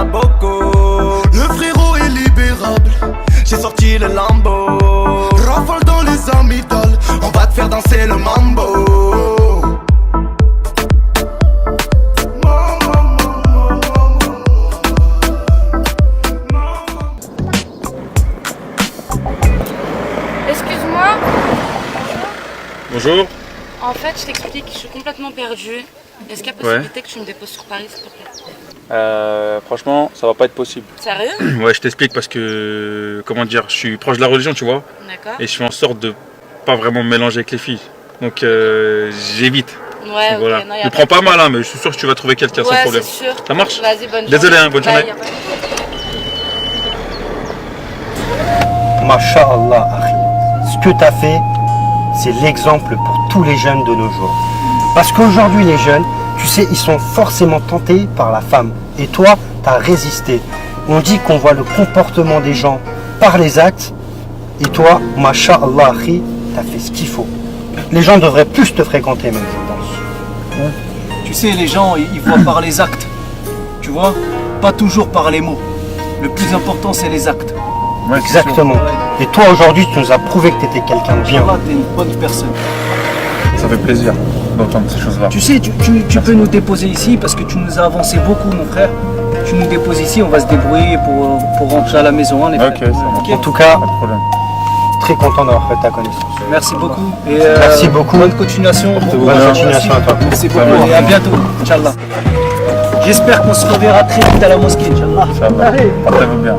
la boco. Le frérot est libérable, J'ai sorti le Lambo. rafale dans les amygdales, On va te faire danser le mambo. Excuse-moi, Bonjour. en fait je t'explique, je suis complètement perdue. Est-ce qu'il y a possibilité que tu me déposes sur Paris s'il te plaît? Franchement, ça va pas être possible. Sérieux? Ouais, je t'explique parce que, comment dire, je suis proche de la religion, tu vois, D'accord. et je fais en sorte de pas vraiment me mélanger avec les filles. Donc j'évite. Ouais, Donc, ok, voilà. non, y a Ne prends pas mal, hein, mais je suis sûr que tu vas trouver quelqu'un sans Ouais, problème. c'est sûr. Ça marche? Vas-y, bonne journée. Désolé, hein, bonne Bye, journée. y a pas de- Masha'Allah, Akhi. Ce que tu as fait, c'est l'exemple pour tous les jeunes de nos jours. Parce qu'aujourd'hui, les jeunes, tu sais, ils sont forcément tentés par la femme. Et toi, tu as résisté. On dit qu'on voit le comportement des gens par les actes. Et toi, Masha'Allah, Akhi, tu as fait ce qu'il faut. Les gens devraient plus te fréquenter même, je pense. Tu sais, les gens, ils voient par les actes. Tu vois? Pas toujours par les mots. Le plus important, c'est les actes. Exactement. Et toi, aujourd'hui, tu nous as prouvé que tu étais quelqu'un de bien. Là, t'es une bonne personne. Ça fait plaisir d'entendre ces choses-là. Tu sais, tu peux nous déposer ici parce que tu nous as avancé beaucoup, mon frère. Tu nous déposes ici, on va se débrouiller pour rentrer à la maison. Hein, les Ok, frères. ça marche. En tout cas, Pas de problème. très content d'avoir fait ta connaissance. Merci beaucoup. Et, Merci beaucoup. Bonne continuation. Bonne continuation à toi. Merci beaucoup et à bientôt. Inch'Allah. J'espère qu'on se reverra très vite à la mosquée, Inch'Allah. Ça va. Portez-vous bien.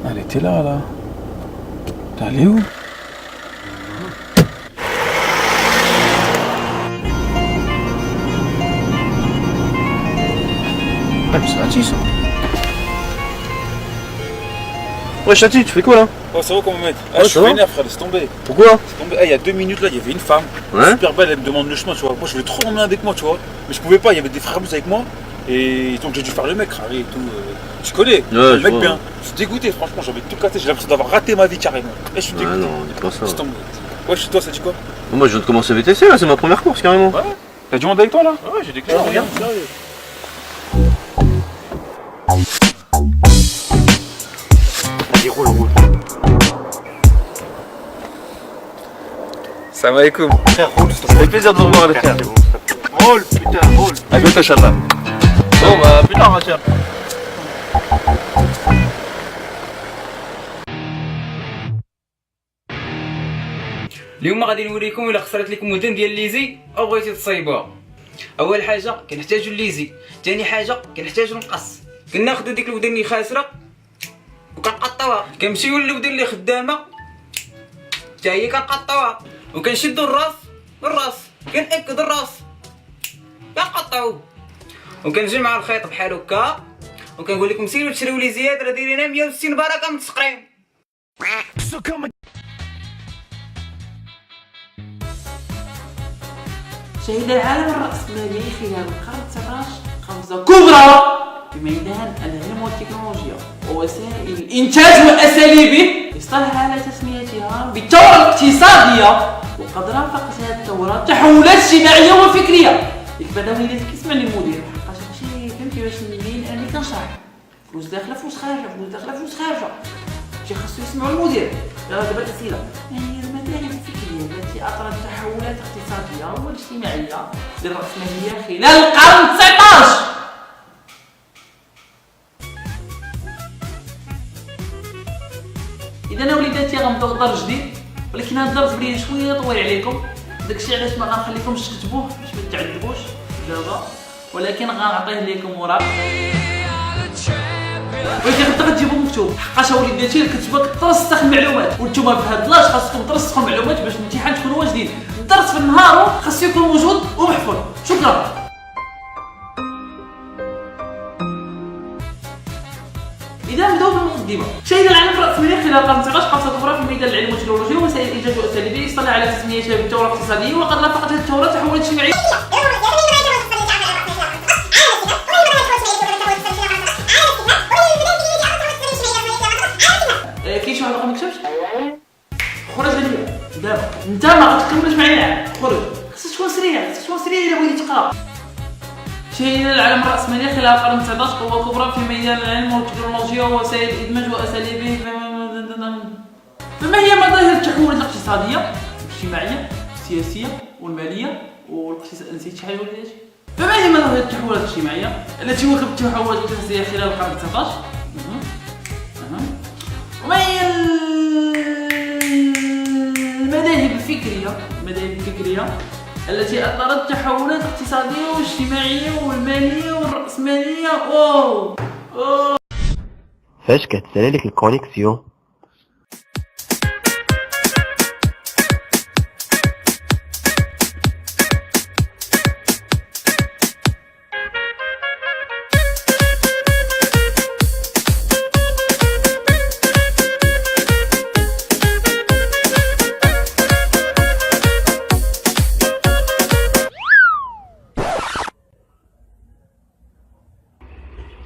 Elle était là. T'es allé où? C'est Ati ça. Ouais Chati, tu fais quoi là? Oh, ça va comment mettre? Ouais, Je suis ça va. vénère, frère, laisse tomber. Pourquoi? Laisse tomber. Il y a 2 minutes là, il y avait une femme, Ouais. super belle, elle me demande le chemin, tu vois. Moi je voulais trop l'emmener avec moi, tu vois. Mais je pouvais pas, il y avait des frères russes avec moi. Et donc j'ai dû faire le mec, râler et tout. Tu connais, le je mec vois. bien. Je suis dégoûté, franchement, j'avais tout cassé, j'ai l'impression d'avoir raté ma vie carrément. Et je suis Ouais, dégoûté. non, dis pas ça. Laisse tomber. Ouais, chez toi, ça dit quoi? Moi je viens de commencer VTC là, c'est ma première course carrément. Ouais. T'as du monde avec toi là? Ouais, j'ai des clés. regarde. Vas-y, roule. Ça va écoute. Frère, roule, ça fait plaisir de vous revoir les frères. Roule, putain, roule. À bientôt, Inch'Allah. Bon bah plus tard, tiens. اليوم غادي نوريكم الا خسرت لكم مدن ديال ليزي او بغيتي تصايبوها. اول حاجه كنحتاجوا الليزي، ثاني حاجه كنحتاجوا نقص. كناخذوا ديك الودن اللي خاسره وكنقطعوها، كنمشيو للودن اللي خدامه حتى هي كنقطعوها، وكنشدوا الراس كنأكدوا الراس كنقطعوه، وكنجيو مع الخيط بحال هكا، وكنقول لكم سيروا تشريو ليزيات راه دايرينها 160 بركه متسقرين. شهد العالم الرأسمالي خلال القرن 19 قفزة كبرى في ميدان العلم والتكنولوجيا ووسائل الإنتاج وأساليبه، اصطلح على تسميتها بالثورة الاقتصادية. وقد رافقت هذه الثورة تحولات اجتماعية وفكرية. البدوي اللي كيسمع للمدير حقاش هادشي فهمتي باش نبين أني كنشرح فلوس داخلة فلوس خارجة، فلوس داخلة فلوس خارجة. شي خاصو يسمعوا المدير. دابا الأسئلة ما هي المذاهب الفكرية التي أطرت تحولات اقتصادية واجتماعية للرأسمالية خلال القرن 19؟ إذا وليداتي غنبداو درس جديد، ولكن هذا الدرس بلي شوية طويل عليكم، داكشي علاش ما غنخليكمش تكتبوه باش ما تعذبوش دابا، ولكن غنعطيه لكم وراق. ولكن غدا غتجيبو مكتوب، حقاش وليداتي الكتابه كترسخ المعلومات، وانتوما في هاد لاج خاصكم ترسخوا المعلومات باش الامتحان تكونوا واجدين. الدرس في النهار خاصو يكون موجود ومحفوظ. شكرا. إذا نبداو بالمقدمة. شهد العالم الرأسمالي خلال القرن 19 قفزة كبرى في ميدان العلم والتكنولوجيا ووسائل الإنتاج والأساليب، اصطلح على تسميتها بالثورة الاقتصادية، وقد رافقت هذه الثورة تحولات اجتماعية. كاين شي واحد باقي ما كتبش؟ انت ما غتكملش معايا، خرج. خصك تكون سريع الا بغيتي تقرا. شهد العالم الرأسمالي خلال القرن 19 قوة كبرى في ميدان العلم والتكنولوجيا ووسائل الإدماج وأساليبه. فما هي مظاهر التحول الاقتصادية والاجتماعية والسياسية والمالية نسيت شي حاجة ولا شي؟ فما هي مظاهر التحولات الاجتماعية التي واكبت التحولات الاقتصادية خلال القرن 19؟ وما هي المذاهب الفكرية التي أثرت التحولات الاقتصادية والاجتماعية والمالية والرأسمالية؟ فاش كتسالي لك الكونيكسيون؟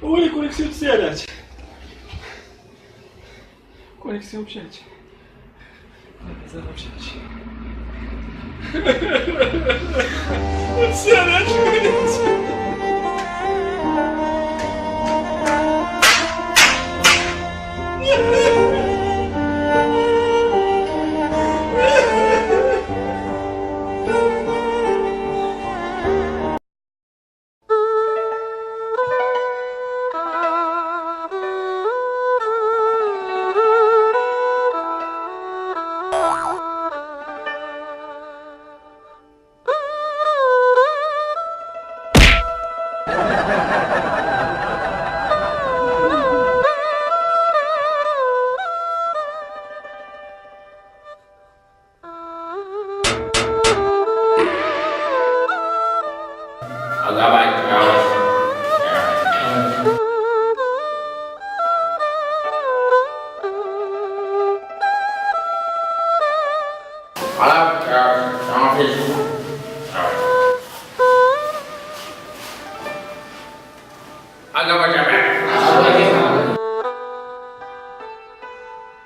هو لي كونيكسيون تسالات، كونيكسيون مشات، مازال مشات تسالات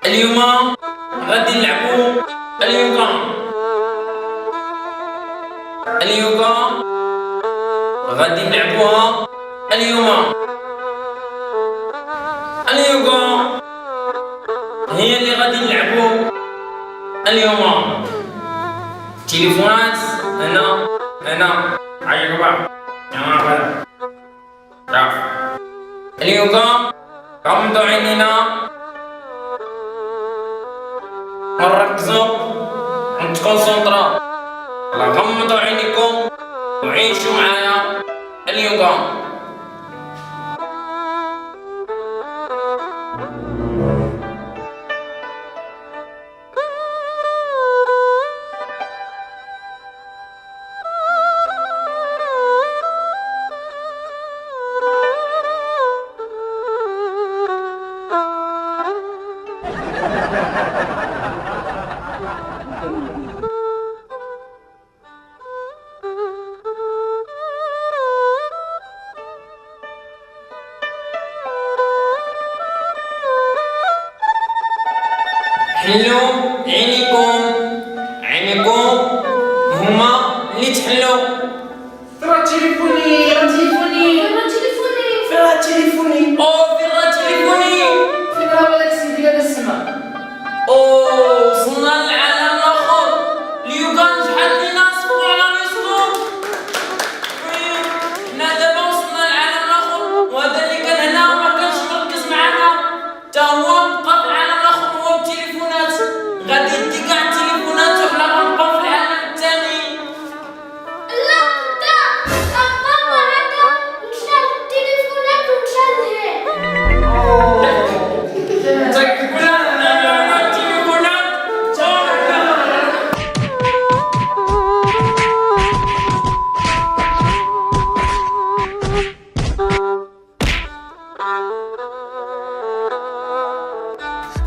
اليوم غادي نلعبو اليوغا. غادي نلعبوها اليوم. اليوغا هي اللي غادي نلعبو اليوم. تليفونات هنا عيطوا بقى يا شاف. اليوغا غمضوا عينينا ونركزوا ونتكونسونطرا. غمضوا عينيكم وعيشوا معايا اليوغا. حلو عينيكم هما اللي تحلو. فين تليفوني او فين هو داك السيد اللي هذا السما. وصلنا للعالم الاخر. اليوغا شحال لينا صبروا على ريسكم. حنا دابا وصلنا للعالم الاخر، وهذا اللي كان هنا ما كانش مركز معنا تا هو بقى في العالم الاخر هو التليفونات. غادي يدي كاع التليفونات وحنا غنبقاو في العالم الثاني. لا بابا هذا مشى التليفونات ومشى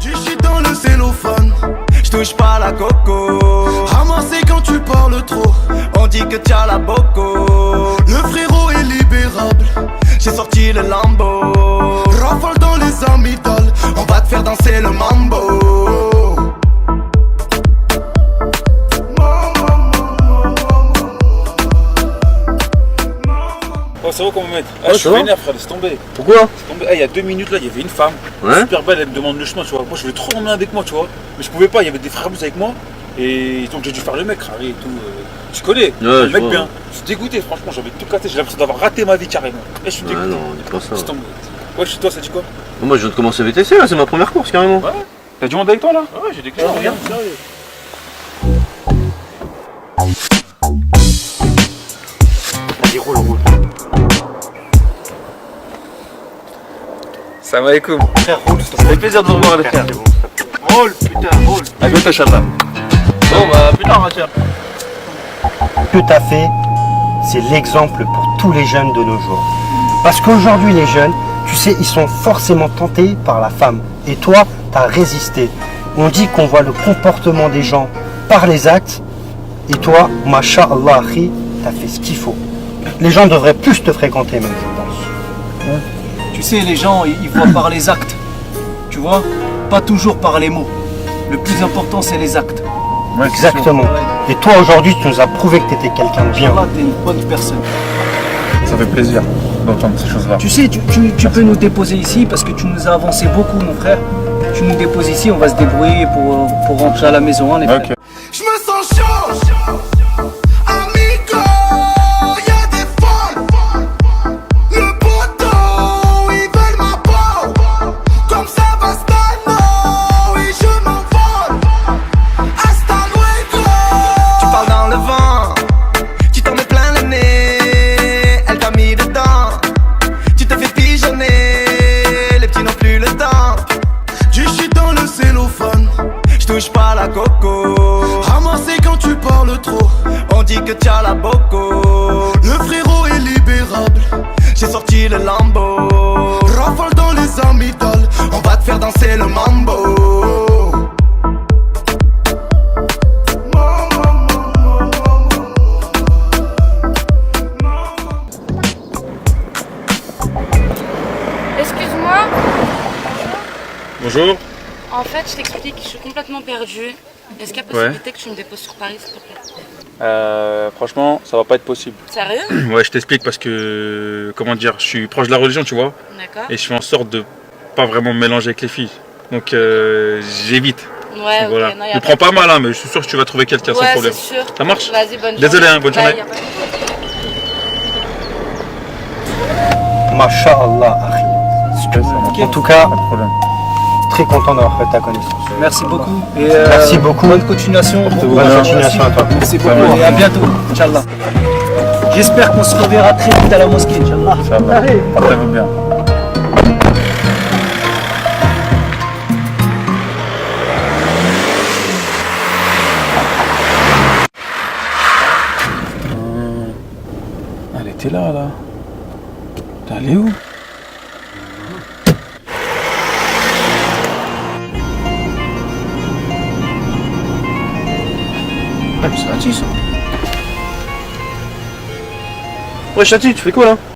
Du shit dans le cellophane, J'touche pas la coco. ramassé quand tu parles trop. On dit que t'as la boco. Le frérot est libérable, J'ai sorti le Lambo. rafale dans les amygdales. On va te faire danser le mambo. comment mettre. Ah, Ouais, je suis ça va. vénère, frère, laisse tomber. Pourquoi? Laisse tomber. Eh, il y a 2 minutes là, il y avait une femme, Ouais. super belle, elle me demande le chemin, tu vois. Moi, je voulais trop l'emmener avec moi, tu vois. Mais je pouvais pas, il y avait des frères avec moi. Et donc, j'ai dû faire le mec, Harry et tout. Tu connais, le je mec vois. bien. Je suis dégoûté, franchement, j'avais tout cassé. J'ai l'impression d'avoir raté ma vie carrément. Et je suis Ah dégoûté. non, dis pas ça. Laisse tomber. Ouais, chez toi, ça dit quoi? Moi, je viens de commencer VTC, là, c'est ma première course carrément. Ouais. T'as du monde avec toi là? Ouais, j'ai des clients, regarde. Vas-y, roule, roule. Salam alaikum. Frère, roule, ça fait plaisir de vous revoir, les frères. Roule, putain, roule. À bientôt, Inch'Allah. Bon, bah, plus tard, ma chère. Ce que tu as fait, c'est l'exemple pour tous les jeunes de nos jours. Parce qu'aujourd'hui, les jeunes, tu sais, ils sont forcément tentés par la femme. Et toi, tu as résisté. On dit qu'on voit le comportement des gens par les actes. Et toi, masha'Allah, akhi, tu as fait ce qu'il faut. Les gens devraient plus te fréquenter même, je pense. Tu sais, les gens, ils voient par les actes. Tu vois? Pas toujours par les mots. Le plus important, c'est les actes. Ouais, Exactement. Et toi, aujourd'hui, tu nous as prouvé que tu étais quelqu'un de bien. Là, t'es une bonne personne. Ça fait plaisir d'entendre ces choses-là. Tu sais, tu peux nous déposer ici parce que tu nous as avancé beaucoup, mon frère. Tu nous déposes ici, on va se débrouiller pour rentrer à la maison, hein, les frères. Ok. Je me sens chaud, amigo, y'a des folles. Le poteau, ils veulent ma peau. Comme Savastano, et je m'envole. Hasta luego. Tu parles dans le vent, tu t'en mets plein le nez. Elle t'a mis dedans, tu te fais pigeonner. Les petits n'ont plus le temps. Du shit dans le cellophane. Je touche pas la coco. Ramassé quand tu parles trop. On dit que t'as la boco. Le frérot est libérable. J'ai sorti le Lambo. Rafale dans les amygdales. On va te faire danser le mambo. Excuse-moi, Bonjour. en fait, je t'explique, je suis complètement perdue. Est-ce qu'il y a possibilité que tu me déposes sur Paris, s'il te plaît? Franchement, ça va pas être possible. Sérieux? Ouais, je t'explique parce que, comment dire, je suis proche de la religion, tu vois. D'accord. Et je fais en sorte de pas vraiment me mélanger avec les filles. Donc j'évite. Ouais, ok, Voilà. non, y a Ne prends pas mal, hein, mais je suis sûr que tu vas trouver quelqu'un sans Ouais, problème. c'est sûr. Ça marche? Vas-y, bonne journée. Désolé, hein, bonne Bye, journée. y a pas de- Masha'Allah, akhi. En tout cas, très content d'avoir fait ta connaissance. Merci beaucoup. Et Merci beaucoup. Bonne continuation. Bonne continuation à toi. Merci beaucoup. Et à bientôt, Inch'Allah. J'espère qu'on se reverra très vite à la mosquée, Inch'Allah. Allez. Portez-vous bien. Elle était là. Elle est où? Ah, mais c'est Chati, ça. Ouais, Chati, tu fais quoi là?